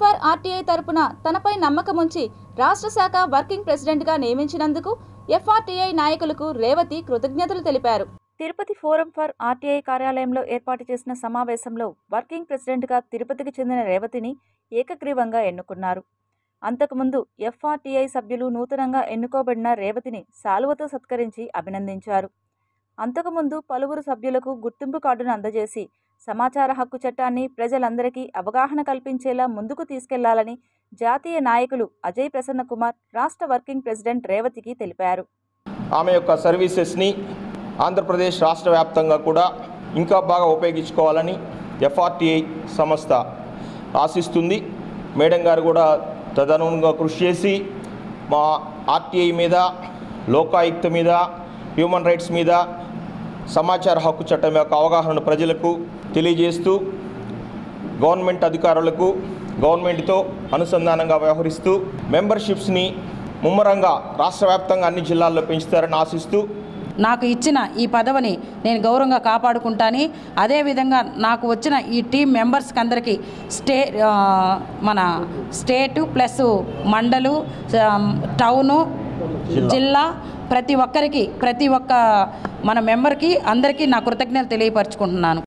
For RTI తరపున తనపై నమ్మకం ఉంచి రాష్ట్ర శాఖ వర్కింగ్ ప్రెసిడెంట్గా నియమించినందుకు ఎఫ్ఆర్టీఐ నాయకులకు రేవతి కృతజ్ఞతలు తెలిపారు. తిరుపతి ఫోరం ఫర్ ఆర్టీఐ కార్యాలయంలో ఏర్పాటు చేసిన సమావేశంలో వర్కింగ్ ప్రెసిడెంట్గా తిరుపతికి చెందిన రేవతిని ఏకగ్రీవంగా ఎన్నుకున్నారు. అంతకుముందు ఎఫ్ఆర్టీఐ సభ్యులు నూతనంగా ఎన్నుకోబడిన రేవతిని శాలువతో సత్కరించి అభినందించారు. అంతకుముందు పలువురు సభ్యులకు గుర్తింపు కార్డును అందజేసి సమాచార హక్కు చట్టాన్ని ప్రజలందరికీ అవగాహన కల్పించేలా ముందుకు తీసుకెళ్లాలని జాతీయ నాయకులు అజయ్ ప్రసన్న కుమార్ రాష్ట్ర వర్కింగ్ ప్రెసిడెంట్ రేవతికి తెలిపారు. ఆమె యొక్క సర్వీసెస్ని ఆంధ్రప్రదేశ్ రాష్ట్ర వ్యాప్తంగా కూడా ఇంకా బాగా ఉపయోగించుకోవాలని ఎఫ్ఆర్టీఐ సంస్థ ఆశిస్తుంది. మేడం గారు కూడా తదనుగుణంగా కృషి చేసి మా ఆర్టీఐ మీద, లోకాయుక్త మీద, హ్యూమన్ రైట్స్ మీద, సమాచార హక్కు చట్టం యొక్క అవగాహనను ప్రజలకు తెలియజేస్తూ గవర్నమెంట్ అధికారులకు గవర్నమెంట్తో అనుసంధానంగా వ్యవహరిస్తూ మెంబర్షిప్స్ని ముమ్మరంగా రాష్ట్ర వ్యాప్తంగా అన్ని జిల్లాల్లో పెంచుతారని ఆశిస్తూ నాకు ఇచ్చిన ఈ పదవిని నేను గౌరవంగా కాపాడుకుంటాను. అదేవిధంగా నాకు వచ్చిన ఈ టీం మెంబర్స్కి అందరికీ మన స్టేటు ప్లస్ మండలు, టౌను, జిల్లా ప్రతి ఒక్క మన మెంబర్కి అందరికీ నా కృతజ్ఞతలు తెలియపరచుకుంటున్నాను.